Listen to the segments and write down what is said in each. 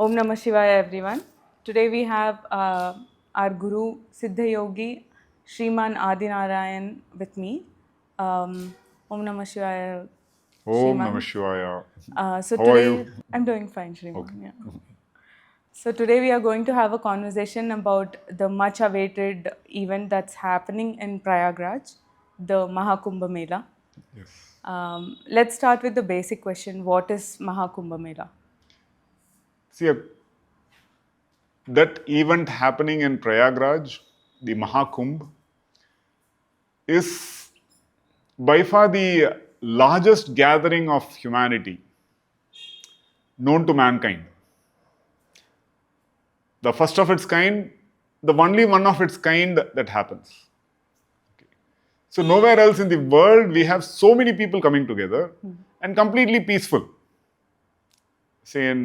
Om Namah Shivaya, everyone. Today we have our Guru Siddhayogi Shriman Adinarayan with me. Om Namah Shivaya, Om Namah Shriman. Shivaya. So How are today you? I'm doing fine, Shriman. Okay. Yeah. So today we are going to have a conversation about the much awaited event that's happening in Prayagraj, the Maha Kumbh Mela. Yes. Let's start with the basic question: what is Maha Kumbh Mela? See, that event happening in Prayagraj, the Mahakumbh, is by far the largest gathering of humanity known to mankind. The first of its kind, the only one of its kind that happens. So, nowhere else in the world we have so many people coming together and completely peaceful. Say, in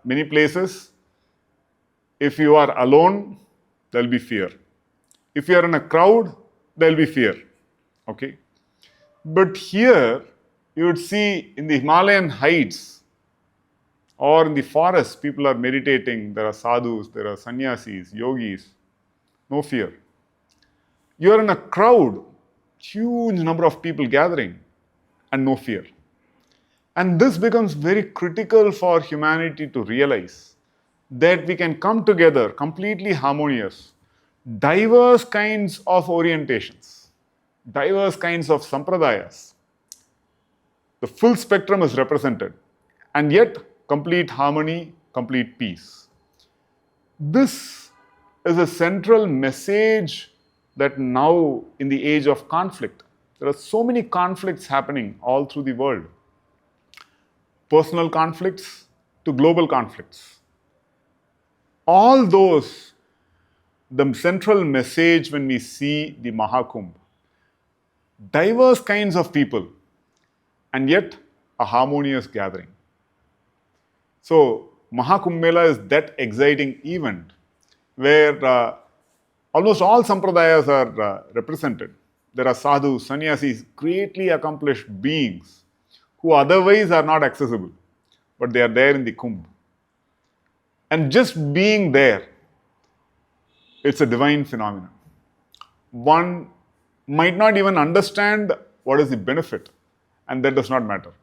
many places, if you are alone, there will be fear. If you are in a crowd, there will be fear. Okay? But here, you would see in the Himalayan heights or in the forest, people are meditating. There are sadhus, there are sannyasis, yogis. No fear. You are in a crowd, huge number of people gathering, and no fear. And this becomes very critical for humanity to realize that we can come together completely harmonious, diverse kinds of orientations, diverse kinds of sampradayas. The full spectrum is represented, and yet complete harmony, complete peace. This is a central message that now, in the age of conflict, there are so many conflicts happening all through the world. Personal conflicts to global conflicts. All those, the central message when we see the Mahakumbh, diverse kinds of people, and yet a harmonious gathering. So, Maha Kumbh Mela is that exciting event where almost all sampradayas are represented. There are sadhus, sannyasis, greatly accomplished beings who otherwise are not accessible, but they are there in the Kumbh. And just being there, it's a divine phenomenon. One might not even understand what is the benefit, and that does not matter.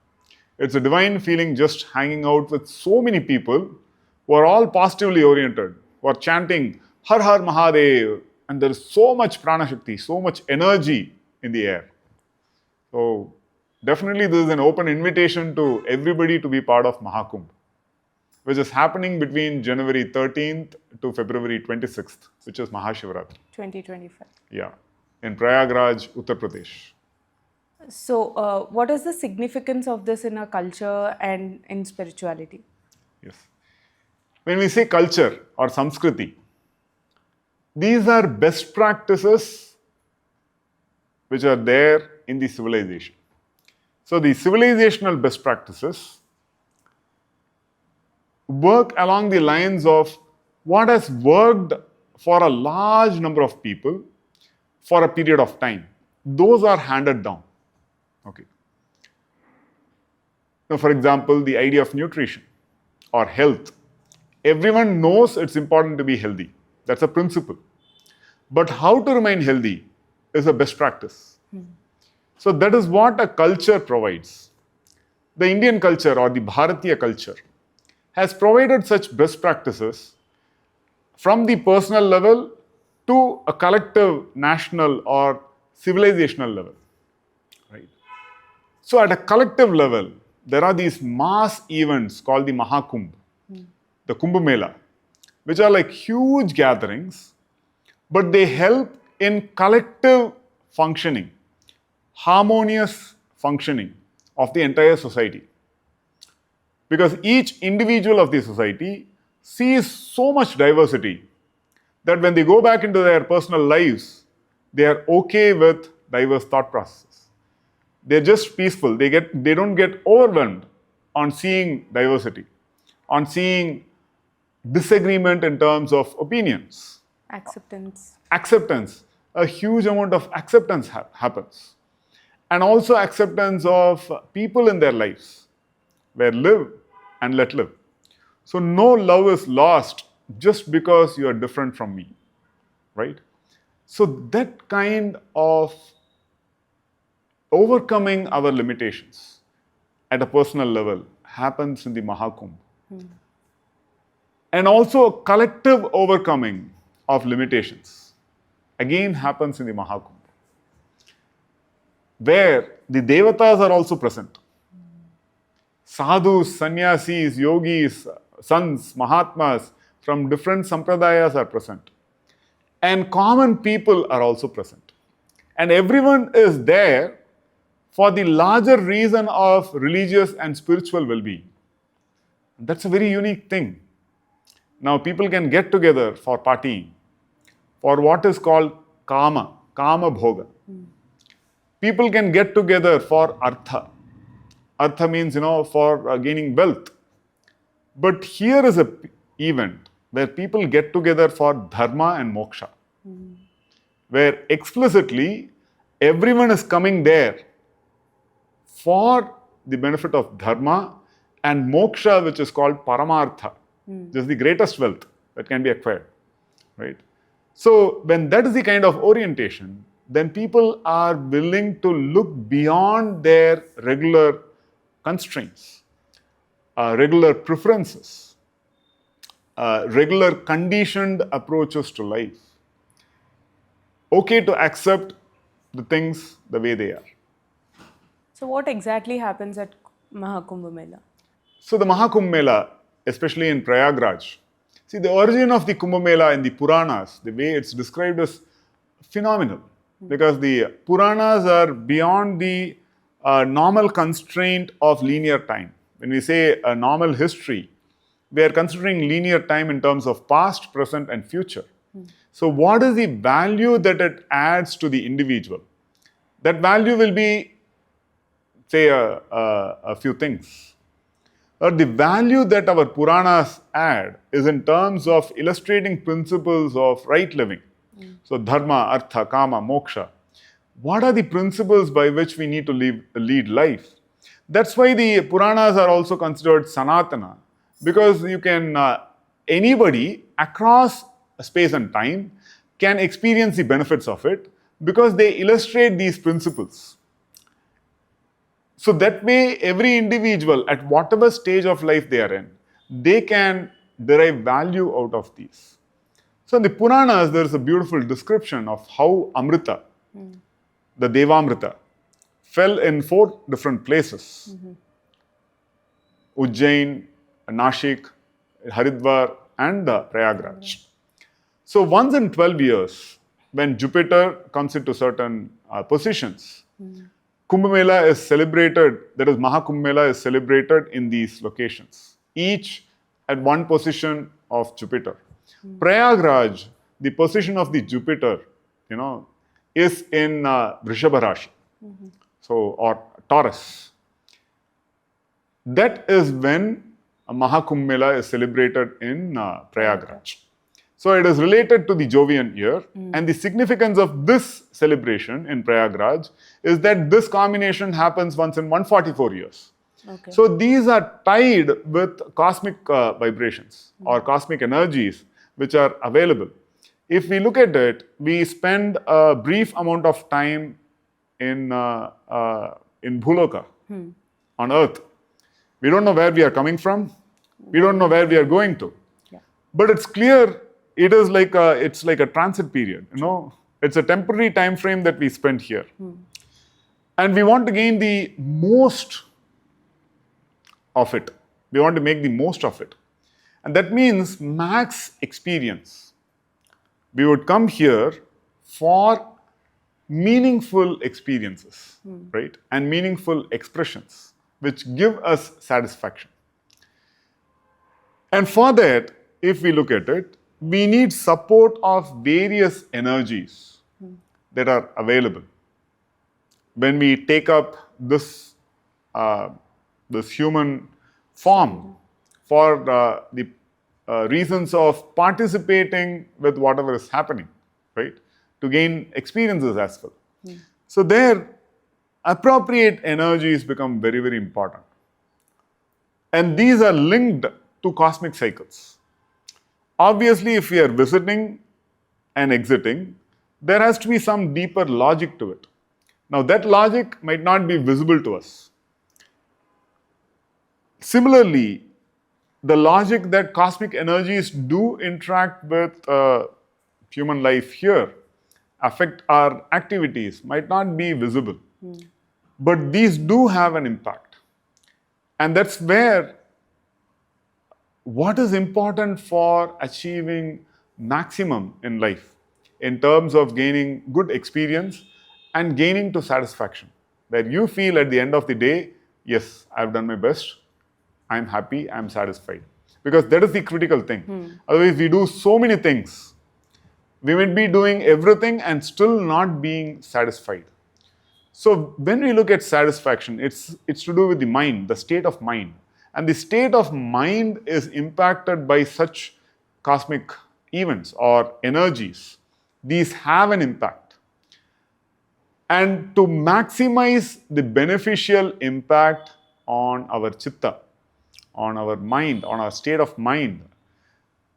It's a divine feeling just hanging out with so many people who are all positively oriented, who are chanting Har Har Mahadev, and there is so much prana shakti, so much energy in the air. So, definitely, this is an open invitation to everybody to be part of Mahakumbh, which is happening between January 13th to February 26th, which is Mahashivratri. 2025. Yeah, in Prayagraj, Uttar Pradesh. So, what is the significance of this in our culture and in spirituality? Yes. When we say culture or Samskriti, these are best practices which are there in the civilization. So, the civilizational best practices work along the lines of what has worked for a large number of people for a period of time. Those are handed down. Okay. Now, for example, the idea of nutrition or health. Everyone knows it's important to be healthy. That's a principle. But how to remain healthy is a best practice. So that is what a culture provides. The Indian culture or the Bharatiya culture has provided such best practices from the personal level to a collective national or civilizational level. Right? So at a collective level, there are these mass events called the Mahakumbh, the Kumbh Mela, which are like huge gatherings, but they help in collective functioning, harmonious functioning of the entire society. Because each individual of the society sees so much diversity that when they go back into their personal lives, they are okay with diverse thought processes. They're just peaceful. They don't get overwhelmed on seeing diversity, on seeing disagreement in terms of opinions. Acceptance. A huge amount of acceptance happens. And also acceptance of people in their lives, where live and let live. So no love is lost just because you are different from me, right? So that kind of overcoming our limitations at a personal level happens in the Mahakumbh. And also a collective overcoming of limitations again happens in the Mahakumbh, where the devatas are also present. Sadhus, sannyasis, yogis, sants, mahatmas from different sampradayas are present. And common people are also present. And everyone is there for the larger reason of religious and spiritual well-being. That's a very unique thing. Now people can get together for partying, for what is called kama bhoga. People can get together for artha. Artha means, for gaining wealth. But here is an event where people get together for dharma and moksha, where explicitly everyone is coming there for the benefit of dharma and moksha, which is called paramartha. This is the greatest wealth that can be acquired, right? So when that is the kind of orientation, then people are willing to look beyond their regular constraints, regular preferences, regular conditioned approaches to life. Okay to accept the things the way they are. So what exactly happens at Mahakumbh Mela? So the Maha Kumbh Mela, especially in Prayagraj, see the origin of the Kumbh Mela in the Puranas, the way it's described is phenomenal. Because the Puranas are beyond the normal constraint of linear time. When we say a normal history, we are considering linear time in terms of past, present, and future. So what is the value that it adds to the individual? That value will be, say, a few things. Or the value that our Puranas add is in terms of illustrating principles of right living. So dharma, artha, kama, moksha. What are the principles by which we need to lead life? That's why the Puranas are also considered Sanatana, because you can, anybody across space and time can experience the benefits of it because they illustrate these principles. So that way, every individual at whatever stage of life they are in, they can derive value out of these. So in the Puranas, there is a beautiful description of how Amrita, the Devamrita, fell in 4 different places. Ujjain, Nashik, Haridwar, and Prayagraj. So once in 12 years, when Jupiter comes into certain positions, Kumbh Mela is celebrated, that is Mahakumbh Mela is celebrated in these locations, each at one position of Jupiter. Prayagraj, the position of the Jupiter, is in Vrishabha Rashi, or Taurus. That is when Mahakumbh Mela is celebrated in Prayagraj. So it is related to the Jovian year, and the significance of this celebration in Prayagraj is that this combination happens once in 144 years. Okay. So these are tied with cosmic vibrations or cosmic energies which are available. If we look at it, we spend a brief amount of time in Bhuloka, on Earth. We don't know where we are coming from. We don't know where we are going to. Yeah. But it's clear it's like a transit period. It's a temporary time frame that we spend here, and we want to gain the most of it. We want to make the most of it, and that means max experience. We would come here for meaningful experiences, right, and meaningful expressions which give us satisfaction. And for that, if we look at it, we need support of various energies that are available. When we take up this human form for the reasons of participating with whatever is happening, right, to gain experiences as well. So there, appropriate energies become very, very important. And these are linked to cosmic cycles. Obviously, if we are visiting and exiting, there has to be some deeper logic to it. Now, that logic might not be visible to us. Similarly, the logic that cosmic energies do interact with human life here, affect our activities, might not be visible. But these do have an impact. And that's where what is important for achieving maximum in life in terms of gaining good experience and gaining to satisfaction, where you feel at the end of the day, yes, I've done my best, I'm happy, I'm satisfied. Because that is the critical thing. Otherwise, we do so many things. We might be doing everything and still not being satisfied. So when we look at satisfaction, it's to do with the mind, the state of mind. And the state of mind is impacted by such cosmic events or energies. These have an impact. And to maximize the beneficial impact on our chitta, on our mind, on our state of mind,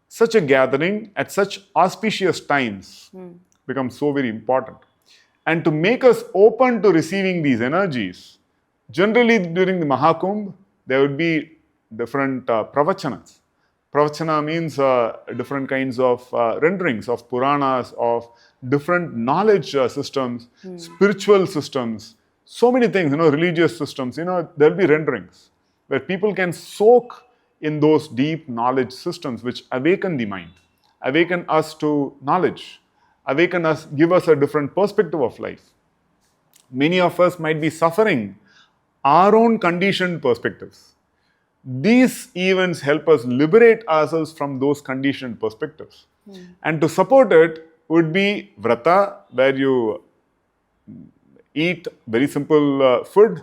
such a gathering at such auspicious times becomes so very important. And to make us open to receiving these energies, generally during the Mahakumbh, there would be different pravachanas. Pravachana means different kinds of renderings of Puranas, of different knowledge systems, spiritual systems, so many things, religious systems, there'll be renderings where people can soak in those deep knowledge systems which awaken the mind, awaken us to knowledge, awaken us, give us a different perspective of life. Many of us might be suffering our own conditioned perspectives. These events help us liberate ourselves from those conditioned perspectives. And to support it would be vrata, where you eat very simple food,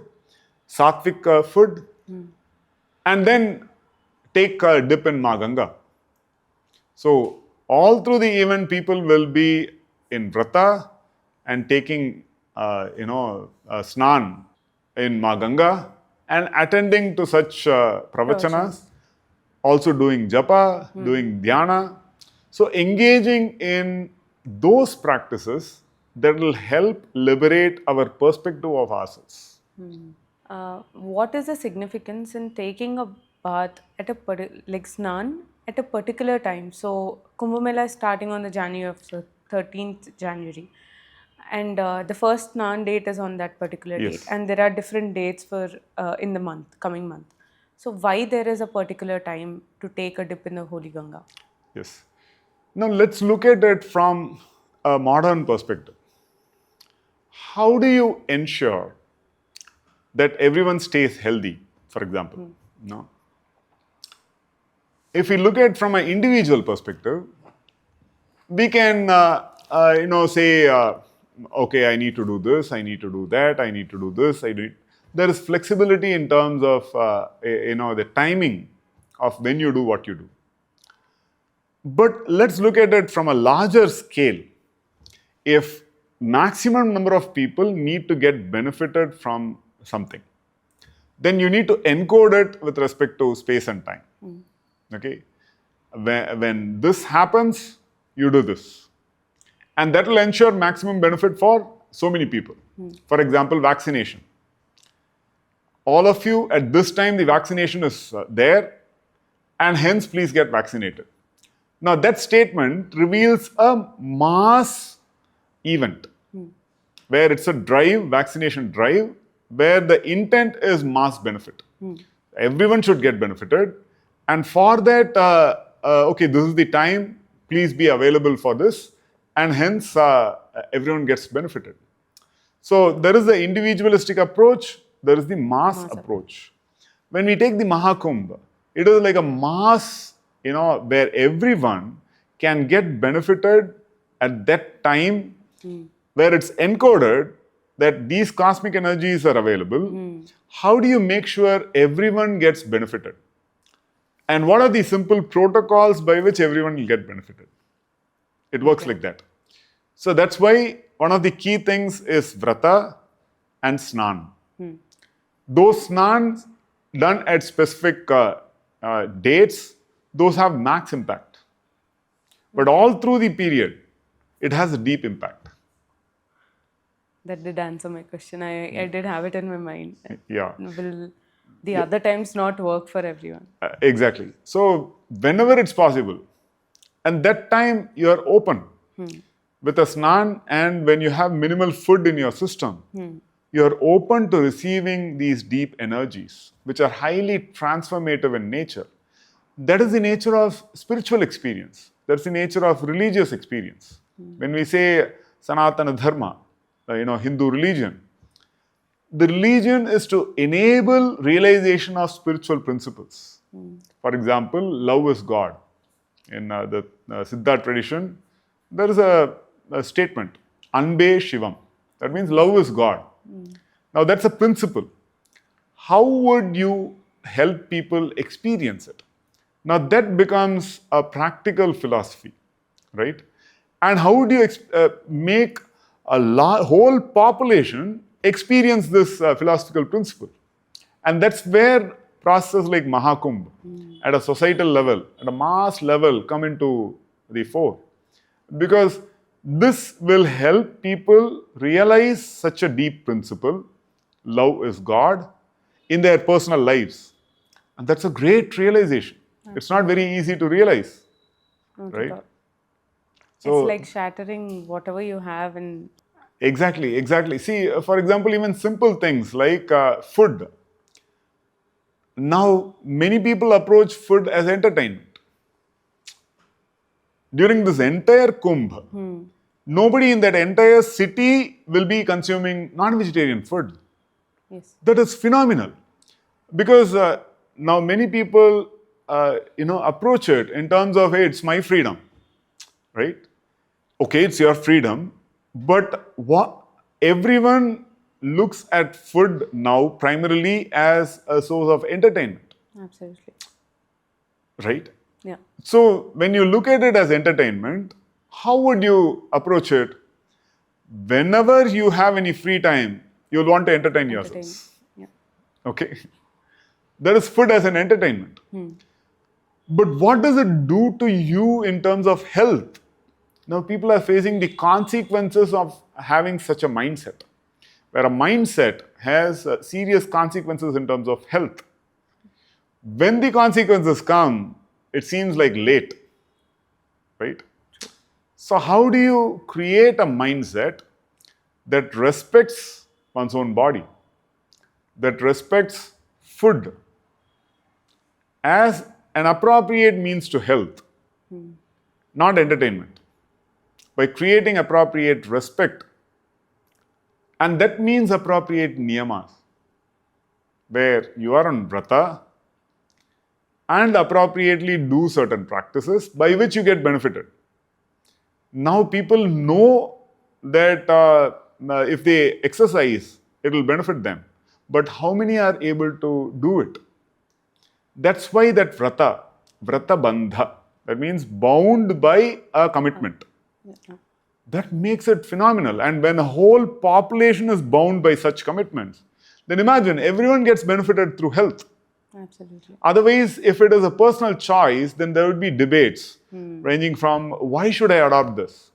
sattvic food, and then take a dip in Maa Ganga. So all through the event, people will be in vrata and taking, snan in Maa Ganga and attending to such pravachanas, also doing japa, doing dhyana. So engaging in those practices that will help liberate our perspective of ourselves. What is the significance in taking a bath at a snan at a particular time? So Kumbh Mela is starting on the January of 13th January, and the first snan date is on that particular date, and there are different dates for in the coming month. So why there is a particular time to take a dip in the Holy Ganga? Yes. Now let's look at it from a modern perspective. How do you ensure that everyone stays healthy, for example? No. If we look at from an individual perspective, we can, say, okay, I need to do this, I need to do that, I need to do this. There is flexibility in terms of, the timing of when you do what you do. But let's look at it from a larger scale. If maximum number of people need to get benefited from something, then you need to encode it with respect to space and time. Okay? When this happens, you do this. And that will ensure maximum benefit for so many people. For example, vaccination. All of you, at this time, the vaccination is there, and hence, please get vaccinated. Now, that statement reveals a mass event, where it's a drive, vaccination drive, where the intent is mass benefit. Everyone should get benefited. And for that, okay, this is the time, please be available for this. And hence, everyone gets benefited. So there is the individualistic approach, there is the mass approach. When we take the Mahakumbh, it is like a mass, where everyone can get benefited at that time, where it's encoded that these cosmic energies are available. How do you make sure everyone gets benefited? And what are the simple protocols by which everyone will get benefited? It works like that. So that's why one of the key things is vrata and snan. Those snans done at specific dates those have max impact. But all through the period, it has a deep impact. That did answer my question. I did have it in my mind. Yeah. Will the other times not work for everyone? Exactly. So whenever it's possible, and that time you are open with a snan, and when you have minimal food in your system, you are open to receiving these deep energies, which are highly transformative in nature. That is the nature of spiritual experience. That's the nature of religious experience. When we say Sanatana Dharma, Hindu religion, the religion is to enable realization of spiritual principles. For example, love is God. In the Siddha tradition, there is a statement, Anbe Shivam. That means love is God. Now that's a principle. How would you help people experience it? Now that becomes a practical philosophy, right? And how would you make a whole population experience this philosophical principle? And that's where processes like Mahakumbh at a societal level, at a mass level, come into the fore. Because this will help people realize such a deep principle, love is God, in their personal lives. And that's a great realization. It's not very easy to realize, Not right? at all. So, It's like shattering whatever you have and exactly. See, for example, even simple things like food. Now, many people approach food as entertainment. During this entire Kumbh, nobody in that entire city will be consuming non-vegetarian food. yes. That is phenomenal. Because now many people, approach it in terms of, hey, it's my freedom, right? Okay, it's your freedom, but everyone looks at food now primarily as a source of entertainment, Absolutely. right? Yeah. So when you look at it as entertainment, how would you approach it? Whenever you have any free time, you'll want to entertain Entertain. yourselves. Yeah. Okay? There is food as an entertainment. But what does it do to you in terms of health? Now, people are facing the consequences of having such a mindset, where a mindset has serious consequences in terms of health. When the consequences come, it seems like late, right? So, how do you create a mindset that respects one's own body, that respects food as an appropriate means to health, not entertainment? By creating appropriate respect, and that means appropriate niyamas, where you are on vrata and appropriately do certain practices by which you get benefited. Now people know that if they exercise, it will benefit them. But how many are able to do it? That's why that vrata bandha, that means bound by a commitment. Yeah. That makes it phenomenal. And when a whole population is bound by such commitments, then imagine everyone gets benefited through health. Absolutely. Otherwise, if it is a personal choice, then there would be debates ranging from why should I adopt this?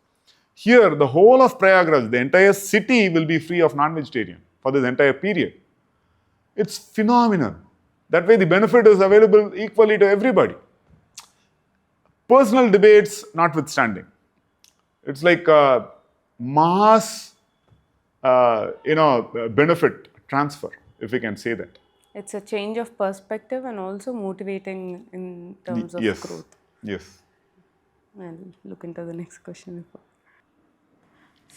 Here, the whole of Prayagraj, the entire city will be free of non-vegetarian for this entire period. It's phenomenal. That way, the benefit is available equally to everybody. Personal debates notwithstanding. It's like a mass, benefit transfer, if we can say that. It's a change of perspective and also motivating in terms of Yes. growth. Yes. I'll look into the next question.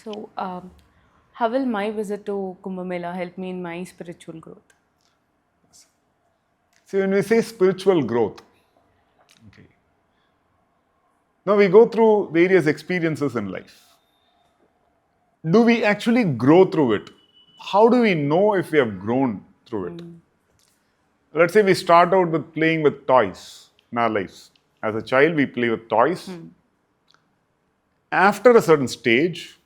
So, how will my visit to Kumbh Mela help me in my spiritual growth? See, when we say spiritual growth, okay, now we go through various experiences in life. Do we actually grow through it? How do we know if we have grown through it? Let's say we start out with playing with toys in our lives. As a child, we play with toys. After a certain stage,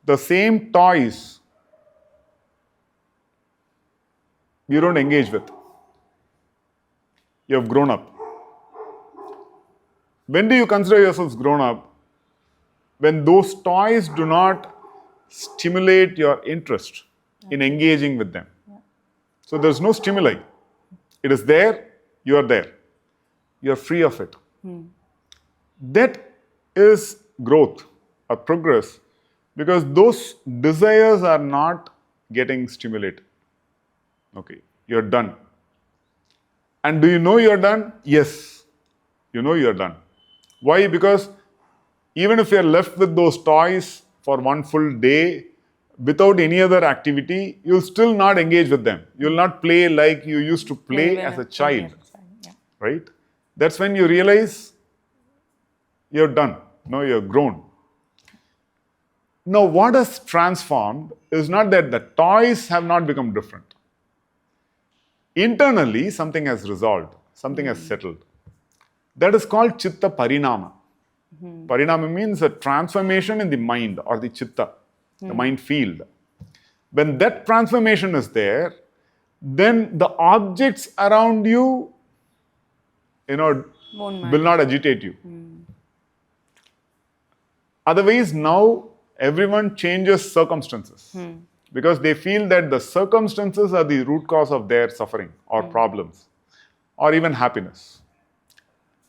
the same toys you don't engage with. You have grown up. When do you consider yourselves grown up? When those toys do not stimulate your interest in engaging with them. So there's no stimuli. It is there, you are there. You are free of it. That is growth or progress, because those desires are not getting stimulated. Okay, you're done. And do you know you're done? Yes, you know you're done. Why? Because even if you're left with those toys for one full day without any other activity, you'll still not engage with them. You'll not play like you used to play as a child. Yeah. Right? That's when you realize you're done. No, you're grown. Now, what has transformed is not that the toys have not become different. Internally, something has resolved, something has settled. That is called chitta parinama. Parinama means a transformation in the mind or the chitta, the mind field. When that transformation is there, then the objects around you, will not agitate you. Otherwise, now everyone changes circumstances because they feel that the circumstances are the root cause of their suffering or problems or even happiness.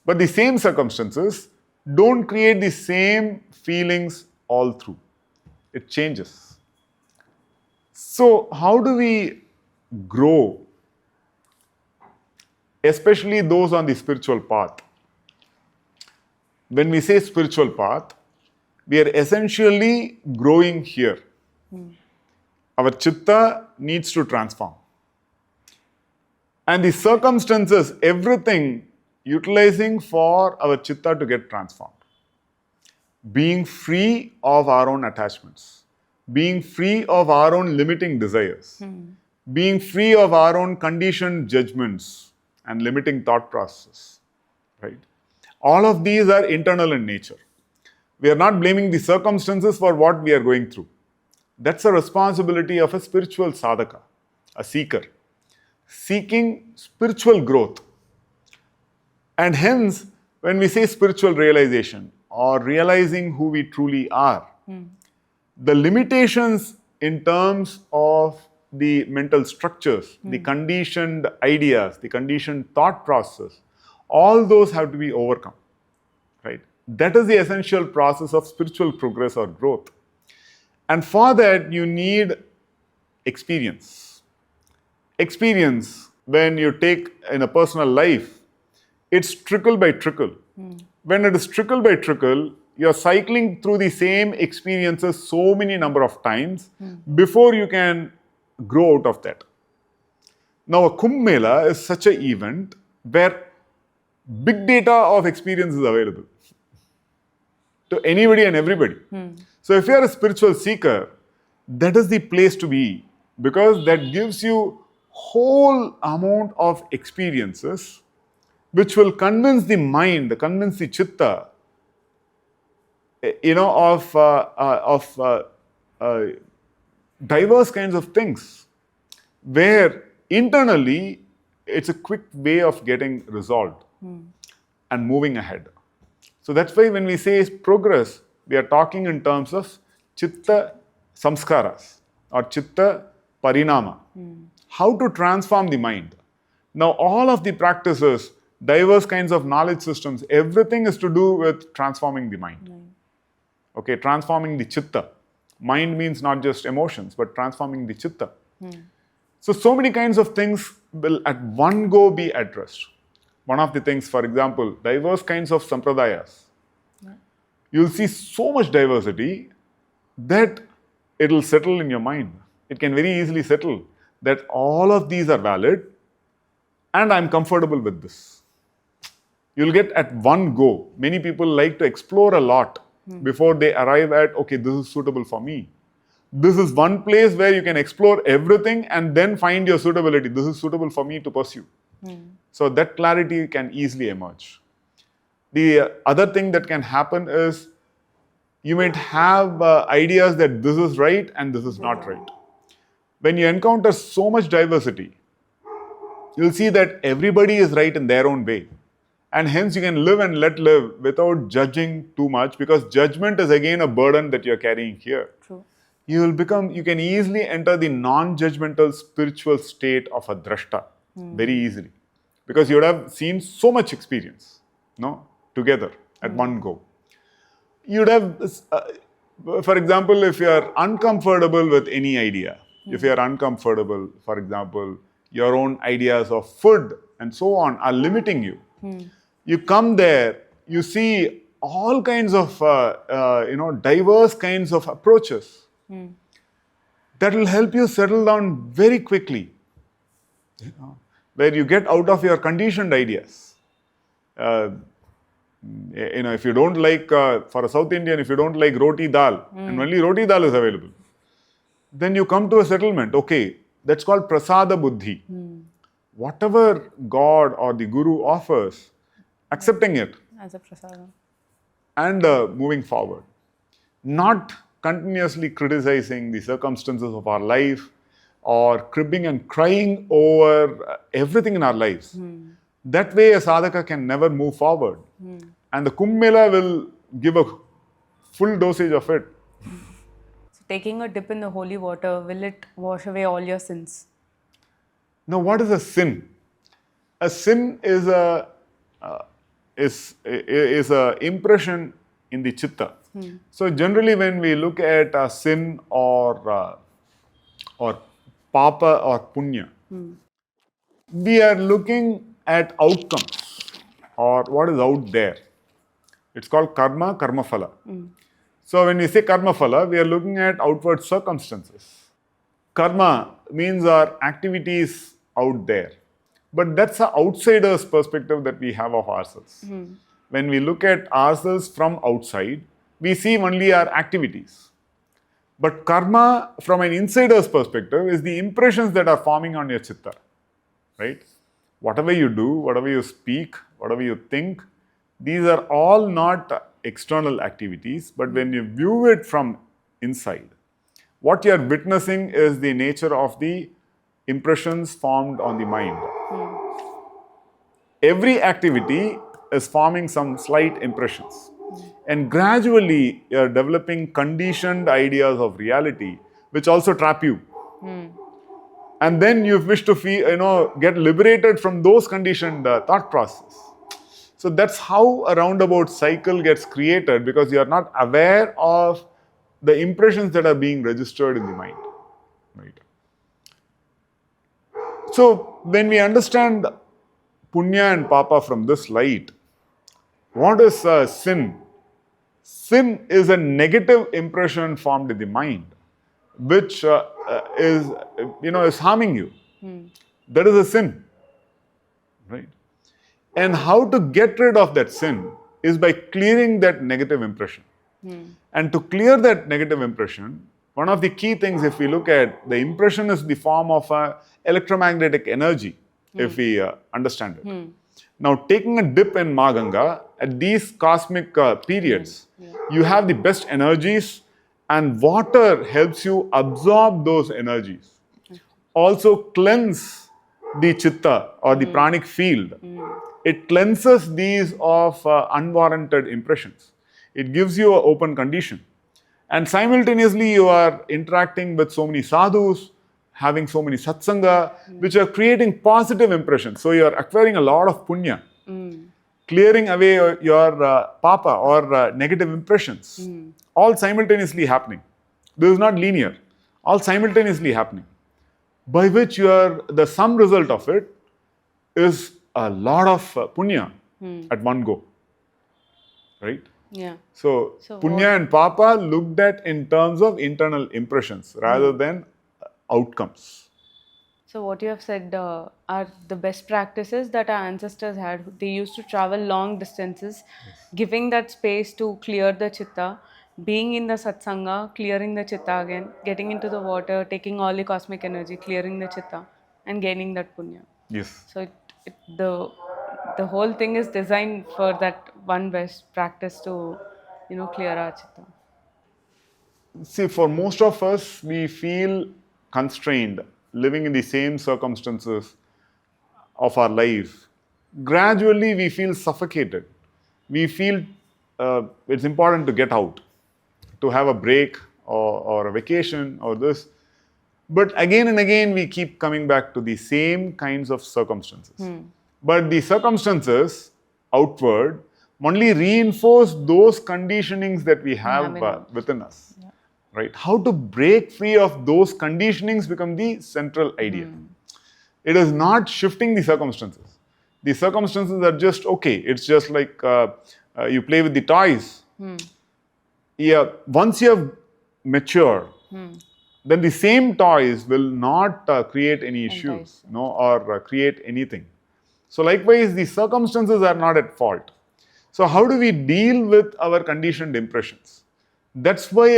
But the same circumstances don't create the same feelings all through. It changes. So, how do we grow, especially those on the spiritual path? When we say spiritual path, we are essentially growing here. Our chitta needs to transform. And the circumstances, everything utilizing for our chitta to get transformed. Being free of our own attachments. Being free of our own limiting desires. Being free of our own conditioned judgments and limiting thought processes. Right? All of these are internal in nature. We are not blaming the circumstances for what we are going through. That's a responsibility of a spiritual sadhaka, a seeker, seeking spiritual growth. And hence, when we say spiritual realization or realizing who we truly are, the limitations in terms of the mental structures, the conditioned ideas, the conditioned thought process, all those have to be overcome. Right? That is the essential process of spiritual progress or growth. And for that, you need experience. Experience, when you take in a personal life, it's trickle by trickle. When it is trickle by trickle, you're cycling through the same experiences so many number of times before you can grow out of that. Now, a Kumbh Mela is such an event where big data of experience is available to anybody and everybody. So if you are a spiritual seeker, that is the place to be, because that gives you whole amount of experiences which will convince the mind, convince the chitta, of diverse kinds of things, where internally it's a quick way of getting resolved and moving ahead. So that's why when we say progress, we are talking in terms of chitta samskaras or chitta parinama. How to transform the mind. Now, all of the practices, diverse kinds of knowledge systems, everything is to do with transforming the mind. Okay, transforming the chitta. Mind means not just emotions, but transforming the chitta. So many kinds of things will at one go be addressed. One of the things, for example, diverse kinds of sampradayas. You'll see so much diversity that it'll settle in your mind. It can very easily settle that all of these are valid and I'm comfortable with this. You'll get at one go. Many people like to explore a lot before they arrive at, okay, this is suitable for me. This is one place where you can explore everything and then find your suitability. This is suitable for me to pursue. So that clarity can easily emerge. The other thing that can happen is you might have ideas that this is right and this is not right. When you encounter so much diversity, you'll see that everybody is right in their own way. And hence you can live and let live without judging too much, because judgment is again a burden that you're carrying here. True. You can easily enter the non-judgmental spiritual state of a drashta very easily, because you would have seen so much experience, no, together at one go. You'd have, for example, if you are uncomfortable with any idea, if you are uncomfortable, for example, your own ideas of food and so on are limiting you. You come there, you see all kinds of, diverse kinds of approaches that will help you settle down very quickly, where you get out of your conditioned ideas. If you don't like, for a South Indian, if you don't like roti dal, and only roti dal is available, then you come to a settlement. Okay, that's called prasada buddhi. Whatever God or the Guru offers, accepting it As a prasadam. and moving forward. Not continuously criticizing the circumstances of our life or cribbing and crying over everything in our lives. That way a sadhaka can never move forward. And the Kumbh Mela will give a full dosage of it. So taking a dip in the holy water, will it wash away all your sins? Now, what is a sin? A sin is a impression in the chitta. So generally, when we look at a sin or papa or punya, we are looking at outcomes or what is out there. It's called karma, karma phala. So when we say karma phala, we are looking at outward circumstances. Karma means our activities out there. But that's an outsider's perspective that we have of ourselves. When we look at ourselves from outside, we see only our activities. But karma, from an insider's perspective, is the impressions that are forming on your chitta. Right? Whatever you do, whatever you speak, whatever you think, these are all not external activities, but when you view it from inside, what you are witnessing is the nature of the impressions formed on the mind. Every activity is forming some slight impressions. And gradually, you are developing conditioned ideas of reality, which also trap you. And then you wish to feel, get liberated from those conditioned thought process. So that's how a roundabout cycle gets created, because you are not aware of the impressions that are being registered in the mind. Right? So when we understand punya and papa from this light, what is sin? Sin is a negative impression formed in the mind, which is harming you. That is a sin, right? And how to get rid of that sin is by clearing that negative impression. And to clear that negative impression, one of the key things, if we look at the impression, is the form of electromagnetic energy, if we understand it. Now, taking a dip in Maa Ganga, at these cosmic periods, you have the best energies, and water helps you absorb those energies. Also cleanse the chitta or the pranic field. It cleanses these of unwarranted impressions. It gives you an open condition. And simultaneously, you are interacting with so many sadhus, having so many satsanga, which are creating positive impressions. So you are acquiring a lot of punya, clearing away your papa or negative impressions, all simultaneously happening. This is not linear, all simultaneously happening, by which the sum result of it is a lot of punya at one go, right? Yeah. So punya and papa looked at in terms of internal impressions rather than outcomes. So what you have said are the best practices that our ancestors had. They used to travel long distances, giving that space to clear the chitta, being in the satsanga, clearing the chitta again, getting into the water, taking all the cosmic energy, clearing the chitta, and gaining that punya. Yes. So the whole thing is designed for that one best practice to, clear our chitta. See, for most of us, we feel constrained, living in the same circumstances of our life, gradually we feel suffocated. We feel it's important to get out, to have a break or a vacation or this. But again and again, we keep coming back to the same kinds of circumstances. But the circumstances outward only reinforce those conditionings that we have within us. Yeah. Right? How to break free of those conditionings become the central idea. It is not shifting the circumstances. The circumstances are just okay. It's just like you play with the toys. Yeah, once you have matured, then the same toys will not create any issues, or create anything. So likewise, the circumstances are not at fault. So how do we deal with our conditioned impressions? That's why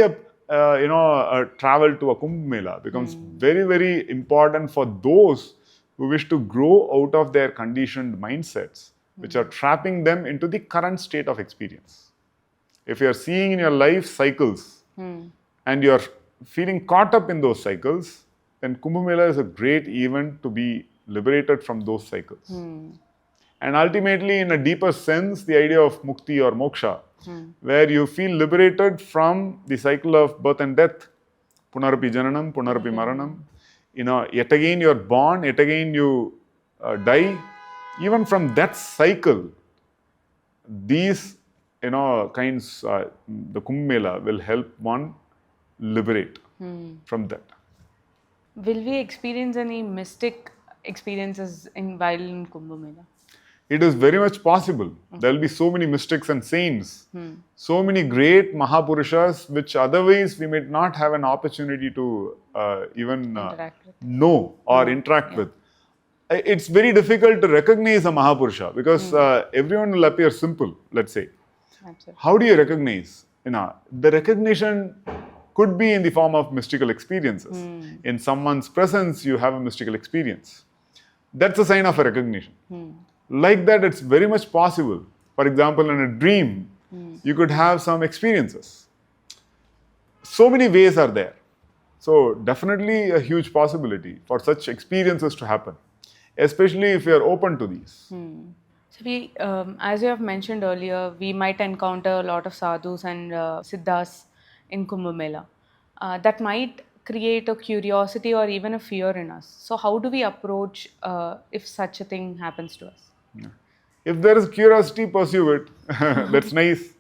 a travel to a Kumbh Mela becomes very, very important for those who wish to grow out of their conditioned mindsets, which are trapping them into the current state of experience. If you are seeing in your life cycles and you are feeling caught up in those cycles, then Kumbh Mela is a great event to be liberated from those cycles. And ultimately, in a deeper sense, the idea of mukti or moksha, where you feel liberated from the cycle of birth and death, punarapi jananam, punarapi maranam. Yet again you are born, yet again you die. Even from that cycle, these kinds, the Kumbh Mela will help one liberate from that. Will we experience any mystic experiences while in Kumbh Mela? It is very much possible. There will be so many mystics and saints, so many great Mahapurushas, which otherwise we might not have an opportunity to even know or interact with. It's very difficult to recognize a Mahapurusha because everyone will appear simple, let's say. Absolutely. How do you recognize? The recognition could be in the form of mystical experiences. In someone's presence, you have a mystical experience. That's a sign of a recognition. Like that, it's very much possible. For example, in a dream, you could have some experiences. So many ways are there. So definitely a huge possibility for such experiences to happen, especially if you are open to these. So we, as you have mentioned earlier, we might encounter a lot of sadhus and siddhas in Kumbh Mela. That might create a curiosity or even a fear in us. So how do we approach if such a thing happens to us? If there is curiosity, pursue it. That's nice.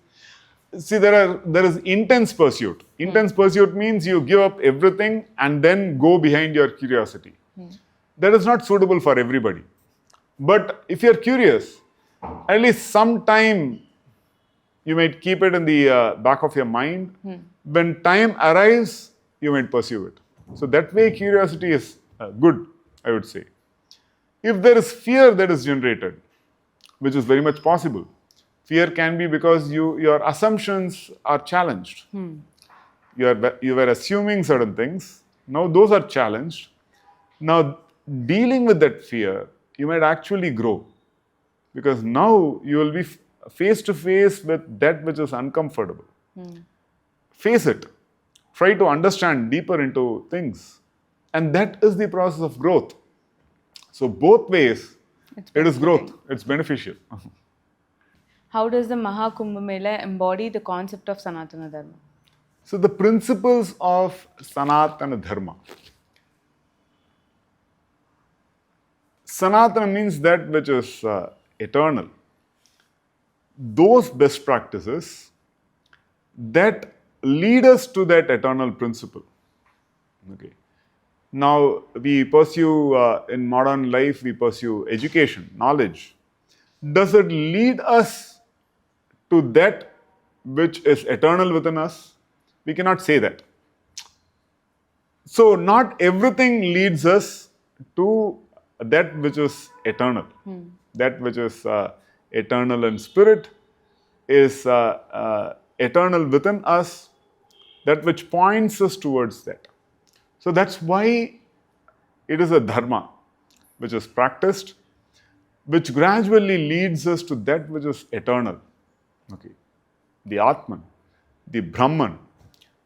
See, there is intense pursuit. Intense pursuit means you give up everything and then go behind your curiosity. That is not suitable for everybody. But if you're curious, at least some time you might keep it in the back of your mind. When time arrives, you might pursue it. So that way curiosity is good, I would say. If there is fear that is generated, which is very much possible, fear can be because your assumptions are challenged. You were assuming certain things. Now those are challenged. Now dealing with that fear, you might actually grow. Because now you will be face to face with that which is uncomfortable. Face it. Try to understand deeper into things. And that is the process of growth. So both ways, it is growth. It's beneficial. How does the Maha Kumbh Mela embody the concept of Sanatana Dharma? So the principles of Sanatana Dharma. Sanatana means that which is eternal. Those best practices that lead us to that eternal principle. Okay. Now, we pursue, in modern life, we pursue education, knowledge. Does it lead us to that which is eternal within us? We cannot say that. So, not everything leads us to that which is eternal. That which is eternal in spirit is eternal within us, that which points us towards that. So that's why it is a dharma which is practiced, which gradually leads us to that which is eternal. Okay. The Atman, the Brahman,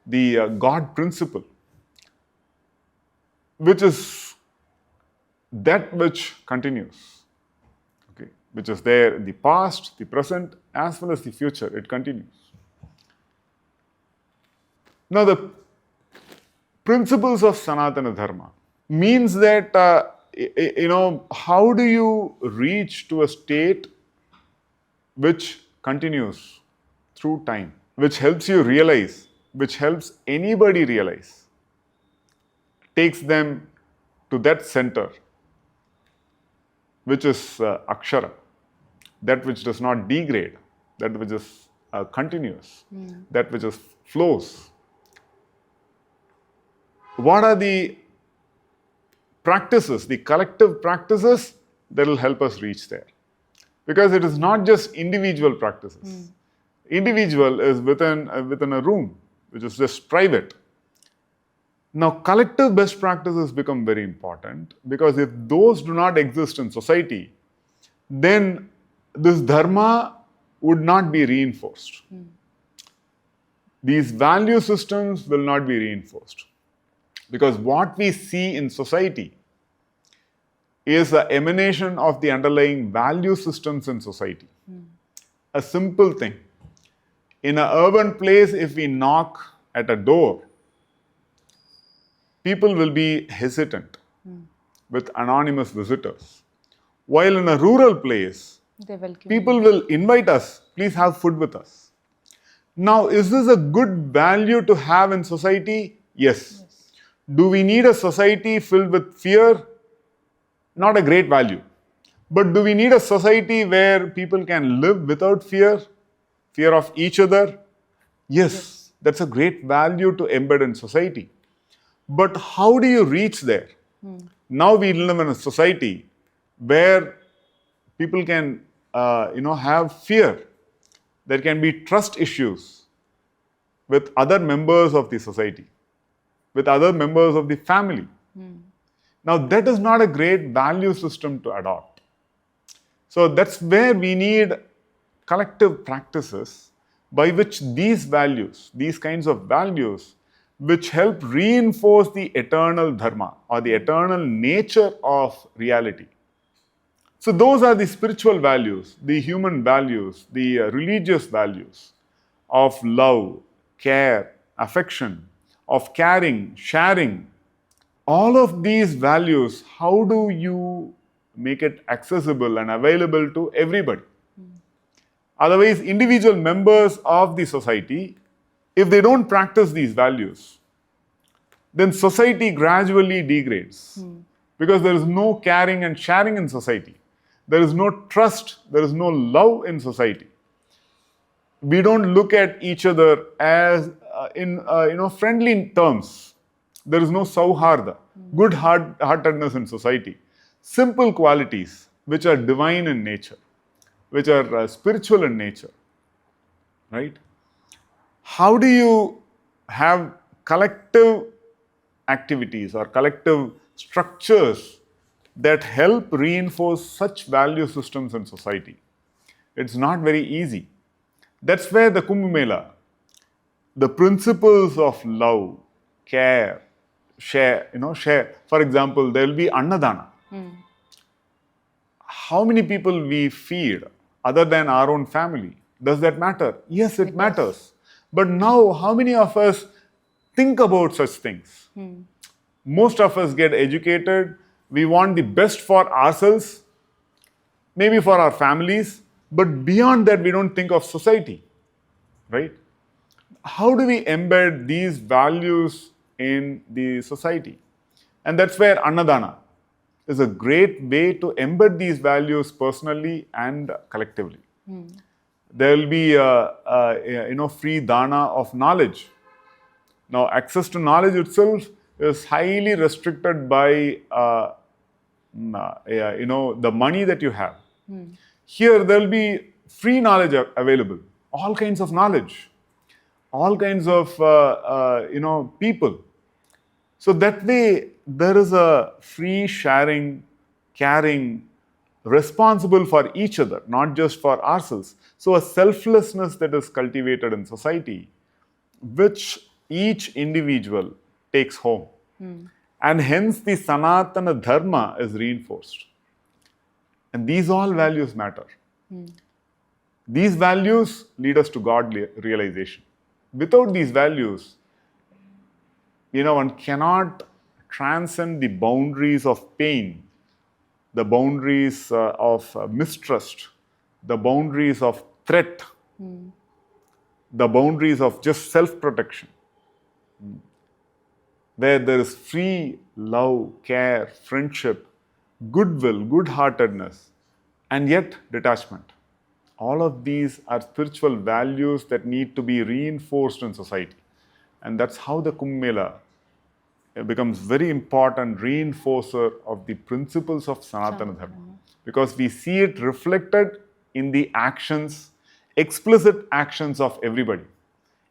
the God principle, which is that which continues. Okay. which is there in the past, the present, as well as the future. It continues. Now, the principles of Sanatana Dharma means that, how do you reach to a state which continues through time, which helps you realize, which helps anybody realize, takes them to that center, which is Akshara, that which does not degrade, that which is continuous, that which is flows. What are the practices, the collective practices that will help us reach there? Because it is not just individual practices. Individual is within a room, which is just private. Now, collective best practices become very important, because if those do not exist in society, then this dharma would not be reinforced. These value systems will not be reinforced. Because what we see in society is an emanation of the underlying value systems in society. A simple thing. In an urban place, if we knock at a door, people will be hesitant with anonymous visitors. While in a rural place, people will invite us, please have food with us. Now, is this a good value to have in society? Yes. Do we need a society filled with fear? Not a great value. But do we need a society where people can live without fear? Fear of each other? Yes. That's a great value to embed in society. But how do you reach there? Now we live in a society where people can, have fear. There can be trust issues with other members of the society, with other members of the family. Now, that is not a great value system to adopt. So that's where we need collective practices by which these values, these kinds of values, which help reinforce the eternal dharma or the eternal nature of reality. So those are the spiritual values, the human values, the religious values of love, care, affection, of caring, sharing. All of these values, how do you make it accessible and available to everybody? Otherwise, individual members of the society, if they don't practice these values, then society gradually degrades. Because there is no caring and sharing in society. There is no trust, there is no love in society. We don't look at each other as in friendly terms. There is no sauharda, good heartedness in society. Simple qualities which are divine in nature, which are spiritual in nature, right? How do you have collective activities or collective structures that help reinforce such value systems in society? It's not very easy. That's where the Kumbh Mela, the principles of love, care, share. For example, there will be Annadana. How many people we feed other than our own family? Does that matter? Yes, it matters. But now, how many of us think about such things? Most of us get educated. We want the best for ourselves, maybe for our families, but beyond that, we don't think of society, right? How do we embed these values in the society? And that's where Annadana is a great way to embed these values personally and collectively. There will be free dana of knowledge. Now, access to knowledge itself is highly restricted by the money that you have. Here, there will be free knowledge available, all kinds of knowledge, all kinds of people. So that way, there is a free sharing, caring, responsible for each other, not just for ourselves. So a selflessness that is cultivated in society, which each individual takes home. And hence the Sanatana Dharma is reinforced. And these all values matter. These values lead us to God realization. Without these values, one cannot transcend the boundaries of pain, the boundaries of mistrust, the boundaries of threat, the boundaries of just self protection, where there is free love, care, friendship, goodwill, good heartedness, and yet detachment. All of these are spiritual values that need to be reinforced in society. And that's how the Kumbh Mela becomes very important reinforcer of the principles of Sanatana Dharma. Because we see it reflected in the actions, explicit actions of everybody.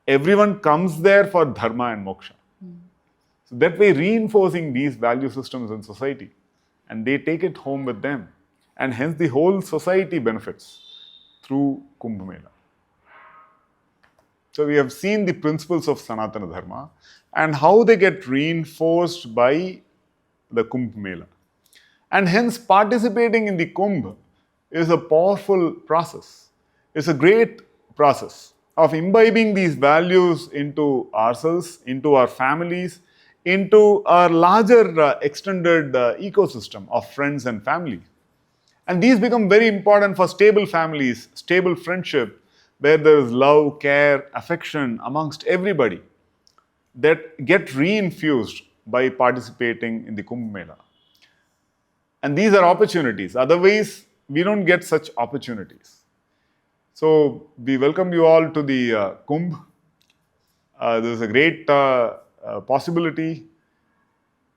Everyone comes there for dharma and moksha. So that way, reinforcing these value systems in society, and they take it home with them. And hence, the whole society benefits through Kumbh Mela. So, we have seen the principles of Sanatana Dharma and how they get reinforced by the Kumbh Mela. And hence, participating in the Kumbh is a powerful process. It's a great process of imbibing these values into ourselves, into our families, into our larger extended ecosystem of friends and family. And these become very important for stable families, stable friendship, where there is love, care, affection amongst everybody that get reinfused by participating in the Kumbh Mela. And these are opportunities. Otherwise, we don't get such opportunities. So, we welcome you all to the Kumbh. This is a great possibility.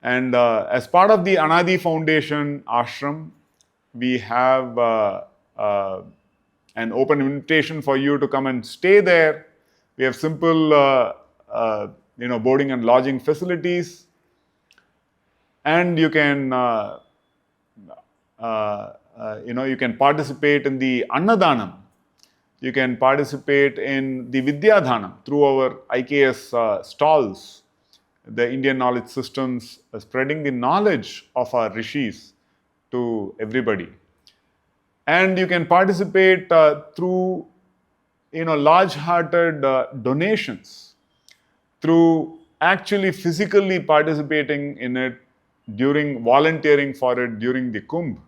And as part of the Anadi Foundation ashram, we have an open invitation for you to come and stay there. We have simple, boarding and lodging facilities, and you can, you can participate in the Annadanam. You can participate in the Vidyadhanam through our IKS stalls, the Indian knowledge systems, spreading the knowledge of our rishis to everybody. And you can participate through, large-hearted donations, through actually physically participating in it, during volunteering for it during the Kumbh,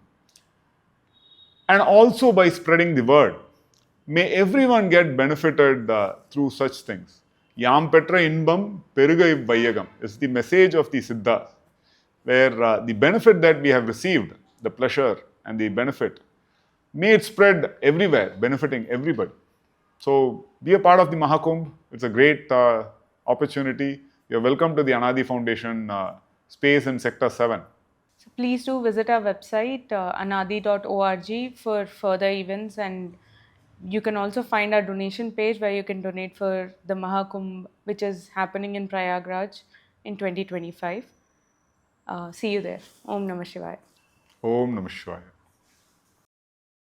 and also by spreading the word. May everyone get benefited through such things. Yam petra inbam perugai vayyagam is the message of the Siddha, where the benefit that we have received, the pleasure and the benefit, may it spread everywhere, benefiting everybody. So be a part of the Mahakumbh. It's a great opportunity. You're welcome to the Anadi Foundation space in Sector 7. So please do visit our website anadi.org for further events, and you can also find our donation page where you can donate for the Mahakumbh, which is happening in Prayagraj in 2025. See you there. Om Namah Shivaya. Om Namah Shivaya.